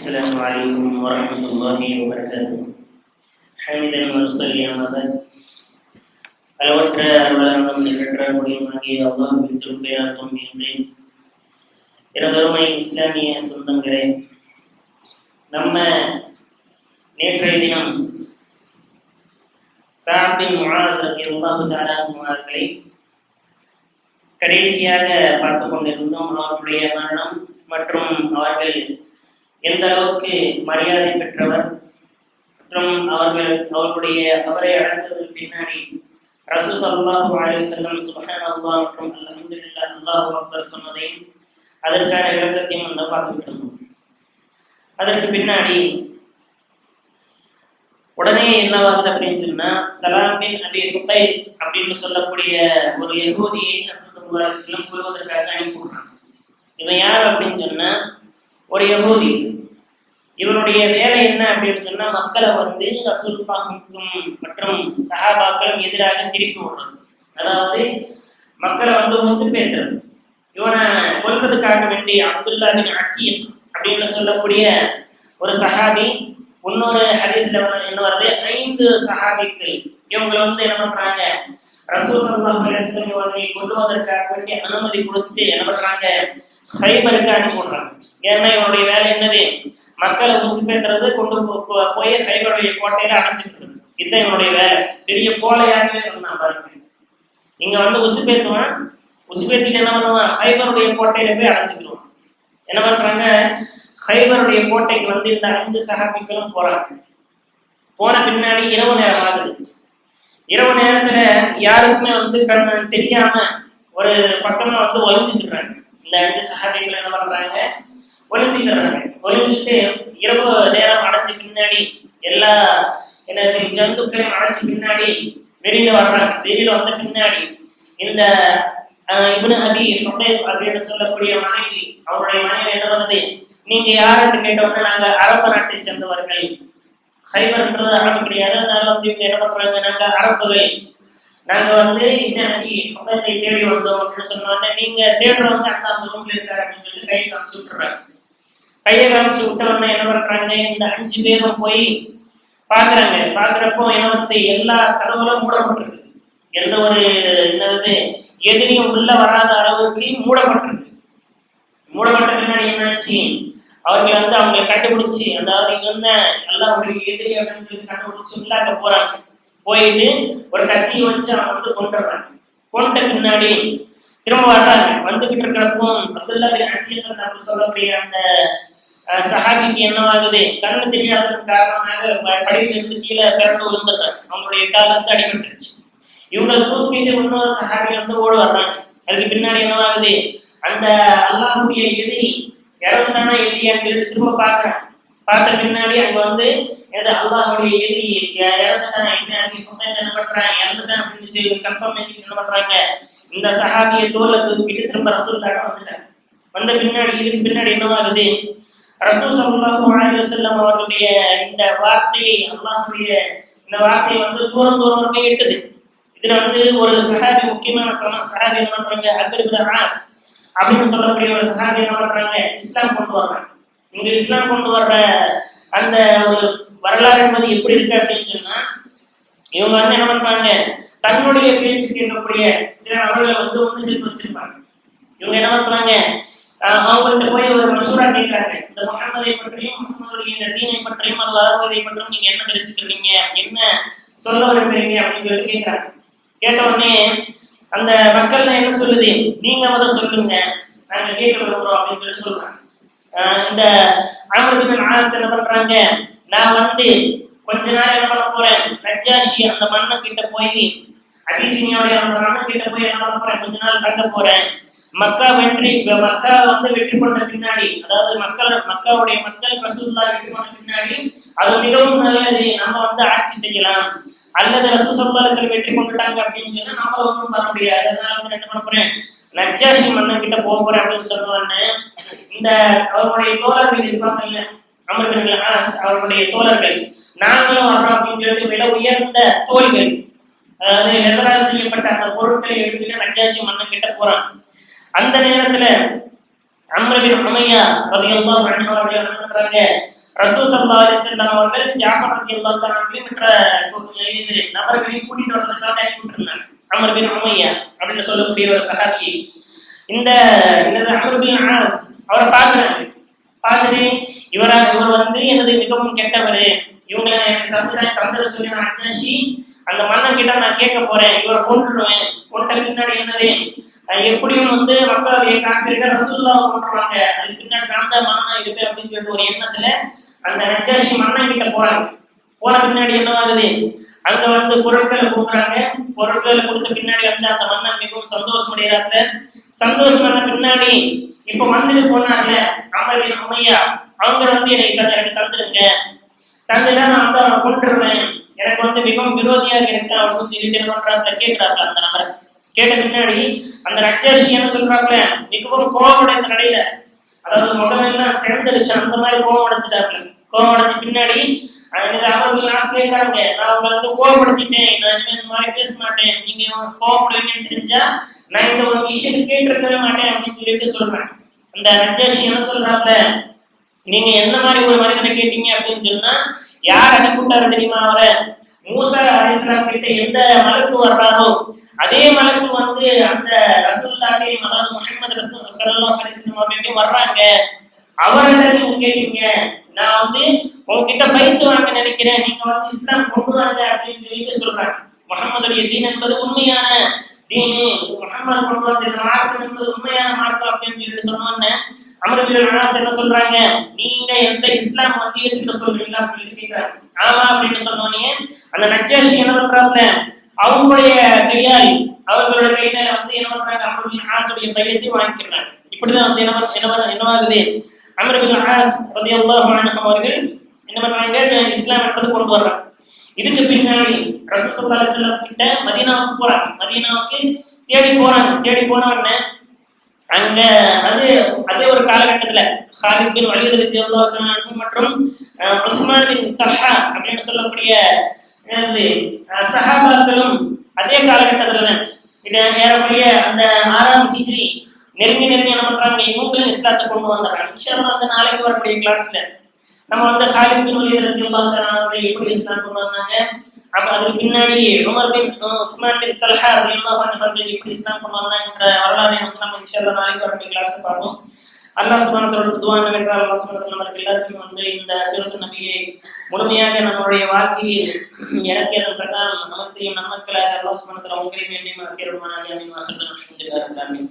السلام عليكم ورحمة الله وبركاته. حمدا ونصلي على بعد. அளவற்ற அருளாளனும் நிகழ்கிற முடியுமாகிய அல்லாஹ்வின் திருப்பெயராலும் என்றேன். எனதருமை இஸ்லாமிய சொந்தங்களே, நம்ம நேற்றைய தினம் சஅத் பின் முஆஸ் ரலியல்லாஹு தஆலா அவர்களை கடைசியாக பார்த்து கொண்டிருந்தோம். அவருடைய மரணம் மற்றும் அவர்கள் எந்த அளவுக்கு மரியாதை பெற்றவர் மற்றும் அவருடைய அவரை அடங்குவதற்கு பின்னாடி ரசூல் ஸல்லல்லாஹு அலைஹி வஸல்லம் சுப்ஹானல்லாஹ் மற்றும் அல்ஹம்துலில்லாஹ் அல்லாஹு அக்பர் சொன்னதையும் அதற்கான விளக்கத்தையும் வந்து பார்த்துட்டு இருந்தோம். அதற்கு பின்னாடி உடனே என்னவாகுது அப்படின்னு சொன்னா, சலாம் பின் அபி ஹுகைர் அப்படின்னு சொல்லக்கூடிய ஒரு யஹூதியை ரசூல் ஸல்லல்லாஹு அலைஹி வஸல்லம் கொல்வதற்காக அனுப்பிவிடுறாங்க. இவன் யார் அப்படின்னு சொன்னா, ஒரு யஹூதி. இவனுடைய வேலை என்ன அப்படின்னு சொன்னா, மக்களை வந்து ரசூலுல்லாஹ்வுக்கும் மற்றும் சஹாபாக்களும் எதிராக திருப்பி விடுறது. அதாவது மக்களை வந்து முசுப்பேத்துறது. இவனை கொல்றதுக்காக வேண்டி அப்துல்லா பின் அகீக் அப்படின்னு சொல்லக்கூடிய ஒரு சஹாபி, இன்னொரு ஹதீஸ்ல என்ன வருது, 5 சஹாபிகள் இவங்களை வந்து என்ன பண்றாங்க, ரசூல் ஸல்லல்லாஹு அலைஹி வஸல்லம் இவனை கொல்வதற்காக வேண்டி அனுமதி கொடுத்துட்டு என்ன பண்றாங்க, ஹைபருக்கு அனுப்பி விடுறாங்க. ஏன்னா இவனுடைய வேலை என்னது, மக்களை உசுப்பேத்துறது, கொண்டு போய் ஹைபருடைய கோட்டையில அடைச்சிட்டு. இதுதான் இவனுடைய வேலை. பெரிய கோலையாகவே இருந்தான் பாருங்க. இங்க வந்து உசுப்பேத்துவான், உசுப்பேத்திட்டு என்ன பண்ணுவான், ஹைபருடைய கோட்டையில போய் அடைச்சிக்கிடுவான். என்ன பண்றாங்க, ஹைபருடைய கோட்டைக்கு வந்து இந்த 5 சஹாபிகளும் போறாங்க. போன பின்னாடி இரவு நேரம் ஆகுது. இரவு நேரத்துல யாருக்குமே வந்து தெரியாம ஒரு பக்கமா வந்து ஒளிஞ்சுக்கிறாங்க. இந்த 5 சஹாபிகள் என்ன பண்றாங்க, ஒளிஞ்சுக்கிறாங்க. ஒளிஞ்சுட்டு இரவு நேரம் அடைஞ்ச பின்னாடி எல்லா ஜந்துக்களையும் அடைச்ச பின்னாடி வெளியில வர்றாங்க. வெளியில வந்த பின்னாடி இந்த இப்னு அபி ஹுகைர் அப்படின்னு சொல்லக்கூடிய மனைவி, அவருடைய மனைவி என்ன பண்ணுது, நீங்க யாருன்னு கேட்டோம்னா, நாங்க அரபு நாட்டை சேர்ந்தவர்கள். ஹைபர்ன்றது அரபு கிடையாது. அதனால வந்து இவங்க என்ன பண்றாங்க, நாங்க அரபுகள், நாங்க வந்து ஹுகைரை தேடி வந்தோம் அப்படின்னு சொன்னோடனே, நீங்க தேடுறவங்க அந்த ரூம்ல இருக்காரு அப்படின்னு சொல்லி கையை காமிச்சு விட்டுறாங்க. கையை காமிச்சு விட்ட உடனே என்ன பண்றாங்க, இந்த 5 பேரும் போய் பாக்குறாங்க. பாக்குறப்போ என்ன வந்து எல்லா கதவுகளும் மூடப்பட்டிருக்கு. எந்த ஒரு என்னது எதிரியும் உள்ள வராத அளவுக்கு மூடப்பட்டிருக்கு. மூடப்பட்ட பின்னாடி என்னாச்சு, அவர்கள் வந்து அவங்க கண்டுபிடிச்சு, அதாவது இங்க வந்து அல்லாஹ்வுடைய எதிரி அப்படின்னு சொல்லி கண்டுபிடிச்சு உள்ளாக்க போறாங்க. போயிட்டு ஒரு கத்தியை வச்சு அவங்க வந்து கொண்டுறாங்க. கொண்ட பின்னாடி திரும்ப வர்றாங்க. வந்துகிட்டு இருக்கிறப்போ அப்துல்லா பின் அகீக் அப்படின்னு சொல்லக்கூடிய அந்த சஹாபிக்கு என்னவாகுது, கண்ணு தெரியாததன் காரணமாக படியிலிருந்து கீழே பிறந்து விழுந்துடுறாங்க. அவங்களுடைய கால் வந்து அடிபட்டுருச்சு. இவங்களை தூக்கிட்டு இன்னொரு சஹாபி வந்து ஓட வர்றாங்க. அதுக்கு பின்னாடி என்னவாகுது, அந்த அல்லாஹ்வுடைய எதிரி இறந்துட்டானா இல்லையான்னு சொல்லிட்டு திரும்ப பாக்குறாங்க. பார்த்த பின்னாடி அங்க வந்து அல்லாஹ்வுடைய எதிரி இறந்துட்டான் என்ன பண்றாங்க, இறந்துட்டான் அப்படின்னு சொல்லி கன்ஃபர்மேஷன் என்ன பண்றாங்க, இந்த சஹாபியை தோல்ல தூக்கிட்டு திரும்ப ரசூலுல்லாஹ் வந்துட்டாங்க. வந்த பின்னாடி இதுக்கு பின்னாடி என்னவாகுது, ரசூல் ஸல்லல்லாஹு அலைஹி வஸல்லம் அவர்களுடைய இந்த வார்த்தை, அல்லாஹ்வுடைய இந்த வார்த்தை வந்து தூரம் தூரம் எட்டுது. இதுல வந்து ஒரு சஹாபி, முக்கியமான சஹாபி என்ன பண்றாங்க, அக்பர் இப்னு ஆஸ் அப்படின்னு சொல்லக்கூடிய ஒரு சஹாபி என்ன பண்றாங்க, இஸ்லாம் கொண்டு வர்றாங்க. இங்க இஸ்லாம் கொண்டு வர்ற அந்த ஒரு வரலாறு என்பது எப்படி இருக்கு அப்படின்னு சொன்னா, இவங்க வந்து என்ன பண்றாங்க, தன்னுடைய பேச்சு கேட்கக்கூடிய சில நபர்களை வந்து ஒன்று சேர்த்து வச்சிருப்பாங்க. இவங்க என்ன பண்றாங்க, அவங்கள்ட்ட போய் ஒரு மசூரா கேட்கிறாங்க. இந்த முஹம்மதை பற்றியும், முஹம்மதுடைய இந்த தீனை பற்றியும், அது வரவதை பற்றியும் நீங்க என்ன தெரிஞ்சுக்கிறீங்க, என்ன சொல்ல விரும்புறீங்க அப்படின்னு சொல்லி கேட்கிறாங்க. கேட்ட உடனே அந்த மக்கள் என்ன சொல்லுது, நீங்க அதை சொல்லுங்க, நாங்க கேட்க விரும்புறோம் அப்படின்னு சொல்லி சொல்றாங்க. இந்த அம்ர் பின் ஆஸ் என்ன பண்றாங்க, நான் வந்து கொஞ்ச நாள் என்ன பண்ண போறேன், நஜ்ஜாஷி அந்த மன்னன் கிட்ட போய், அபிசீனியாவுடைய அந்த மன்னன் கிட்ட போய் என்ன பண்ண போறேன், கொஞ்ச நாள் தங்க போறேன். மக்கா வந்து வெற்றி கொண்ட பின்னாடி, அதாவது மக்காவுடைய மக்கள் ரசூலுல்லாஹ் வெற்றி கொண்ட பின்னாடி அது மிகவும் நல்லது, நம்ம வந்து ஆட்சி செய்யலாம். அல்லது ரசூல் ஸல்லல்லாஹு அலைஹி வஸல்லம் வெற்றி கொண்டுட்டாங்க அப்படின்னு சொன்னா நாம ஒன்றும் பண்ண முடியாது. அதனால வந்து என்ன பண்ண போறேன், நஜ்ஜாஷி மன்னன் கிட்ட போக போறேன் அப்படின்னு சொன்னோடனே, இந்த அவருடைய தோழர்கள் இருப்பாங்க இல்ல, அம்ர் பின் ஆஸ் அவருடைய தோழர்கள், நாங்களும் வர்றோம் அப்படின்னு சொல்லிட்டு விலை உயர்ந்த தோள்கள், அதாவது லெதரால் செய்யப்பட்ட அந்த பொருட்களை எடுத்துட்டு நஜ்ஜாஷி மன்னன் கிட்ட போறான். அந்த நேரத்துல அம்ர் பின் உமையா ரலியல்லாஹு அன்ஹு அவர்கள் என்ன பண்றாங்க, ரசூல் ஸல்லல்லாஹு அலைஹி வஸல்லம் அவர்கள் ஜாஃபர் ரலியல்லாஹு தஆலா மற்ற நபர்களையும் கூட்டிட்டு வர்றதுக்காக அனுப்பிவிட்டிருந்தாங்க. அம்ர் பின் உமையா அப்படின்னு சொல்லக்கூடிய ஒரு சஹாபி. இந்த அம்ர் பின் ஆஸ் அவரை பார்க்குறாங்க. பார்த்துட்டு இவர் வந்து எனது மிகவும் கெட்டவர், இவங்களை எனக்கு தந்ததை சொல்லி நான் அட்டாசி அந்த மன்னன் கிட்ட நான் கேட்க போறேன், இவரை கொண்டுடுவேன். கொண்ட பின்னாடி என்னது எப்படியும் வந்து மக்களுடைய காப்பிரிகள் ரசூலுல்லாஹ் கொண்டுருவாங்க, அதுக்கு பின்னாடி நான் தான் மன்னனா இருப்பேன் அப்படின்னு சொல்லிட்டு ஒரு எண்ணத்துல அந்த நஜ்ஜாஷி மன்னன் கிட்ட போறாங்க. போன பின்னாடி என்ன ஆகுது, அங்க வந்து பொருட்களை கொடுக்குறாங்க. பொருட்களை கொடுத்த பின்னாடி வந்து அந்த மன்னன் மிகவும் சந்தோஷம் அடைகிறாங்க. சந்தோஷமான பின்னாடி இப்ப வந்துட்டு போனார்ல அம்ர் பின் உமையா, அவங்க வந்து எனக்கு தந்துருங்க, தந்துட்டா நான் வந்து அவனை கொண்டுருவேன், எனக்கு வந்து மிகவும் விரோதியாக இருக்கேன் அப்படின்னு சொல்லிட்டு என்ன பண்றாப்புல கேட்கிறாப்புல. அந்த நபர் கேட்ட பின்னாடி அந்த நஜ்ஜாஷி என்ன சொல்றாப்புல, மிகவும் கோபமடைந்த நடையில, அதாவது முதலெல்லாம் சிறந்துருச்சு அந்த மாதிரி கோபம் அடைஞ்சிட்டாப்புல. கோபம் அடைஞ்ச பின்னாடி அவர்கள் கேட்கறாங்க, நான் உங்களை வந்து கோபப்படுத்திட்டேன், நான் இனிமே இந்த மாதிரி பேச மாட்டேன், நீங்க கோபப்படுவீங்கன்னு தெரிஞ்சா நான் இந்த ஒரு விஷயத்தை கேட்டிருக்கவே மாட்டேன் அப்படின்னு சொல்லிட்டு சொல்றேன். அந்த நஜ்ஜாஷி என்ன சொல்றாப்புல, நீங்க என்ன மாதிரி ஒரு மனிதனை கேட்டீங்க அப்படின்னு சொன்னா, யார் அனுப்பிவிட்டாரு தெரியுமா அவரை, மூசா அலைஹிஸ்ஸலாம் கிட்ட எந்த மலக்கு வர்றாரோ அதே மலக்கு வந்து அந்த ரசூலுல்லாஹி அதாவது முஹம்மது ரசூல் ஸல்லல்லாஹு அலைஹி வஸல்லம் அவர்களையும் வர்றாங்க, அவர்கிட்ட நீங்க கேட்டீங்க, நான் வந்து உங்ககிட்ட பைத்து வாங்க நினைக்கிறேன், நீங்க வந்து இஸ்லாம் கொண்டு வாங்க அப்படின்னு சொல்லிட்டு சொல்றாங்க. முஹம்மதுடைய தீன் என்பது உண்மையான தீனு, முஹம்மது கொண்டு வந்த மார்க்கம் என்பது உண்மையான மார்க்கம் அப்படின்னு சொல்லிட்டு சொன்னோன்னு அம்ர் பின் ஆஸ் என்ன சொல்றாங்க, நீங்க எந்த இஸ்லாம் வந்து ஏற்றுக்க சொல்றீங்களா அப்படின்னு கேட்கிறாங்க. ஆமா அப்படின்னு சொன்னோன்னே அந்த நஜ்ஜாஷி என்ன பண்றாங்க, அவங்களுடைய கையால் அவர்களுடைய கையில வந்து என்ன பண்றாங்க, அம்ர் பின் ஆஸுடைய பையத்தை வாங்கிக்கிறாங்க. இப்படிதான் வந்து என்னவாகுது, அம்ர் பின் ஆஸ் ரலியல்லாஹு அன்ஹு அவர்கள் என்ன பண்றாங்க, இஸ்லாம் என்பது கொண்டு வர்றாங்க. இதுக்கு பின்னாடி ரசூல் ஸல்லல்லாஹு அலைஹி வஸல்லம் கிட்ட மதீனாவுக்கு போறாங்க. மதீனாவுக்கு தேடி போறாங்க. தேடி போனோடனே அங்க அதே ஒரு காலகட்டத்துல ஹாலித் பின் வலீத் ரலியல்லாஹு அன்ஹு மற்றும் உஸ்மான் பின் தல்ஹா அப்படின்னு சொல்லக்கூடிய சஹாபாக்களும் அதே காலகட்டத்துல தான் ஏறக்குறைய அந்த 6ஆம் ஹிஜ்ரி நெருங்கி என்ன பண்றாங்க, இவங்களும் இஸ்லாத்தை கொண்டு வந்துடுறாங்க. இன்ஷாஅல்லாஹ் அந்த நாளைக்கு வரக்கூடிய கிளாஸ்ல நம்ம வந்து ஹாலித் பின் வலீத் ரலியல்லாஹு அன்ஹு எப்படி இஸ்லாம் கொண்டு வந்தாங்க, அப்ப அதுக்கு பின்னாடி உஸ்மான் பின் தல்ஹா ரலியல்லாஹு அன்ஹு எப்படி இஸ்லாம் கொண்டு வந்தாங்கன்ற வரலாறை வந்து நம்ம இன்ஷாஅல்லாஹ் நாளைக்கு வரக்கூடிய கிளாஸ்ல பார்ப்போம். அல்லாஹ் சுப்ஹானஹு வ தஆலா துஆ என்னவென்றால், அல்லாஹ் சுப்ஹானஹு வ தஆலா நமக்கு எல்லாருக்கும் வந்து இந்த சீரத்து நபியை முழுமையாக நம்மளுடைய வாழ்க்கையில் இறக்கியதன் பிரகாரம் அமல் செய்யும் நம்மக்களாக அல்லாஹ் சுப்ஹானஹு வ தஆலா உங்களையும் என்னையும் ஆக்கிரமணமாக அமீன்.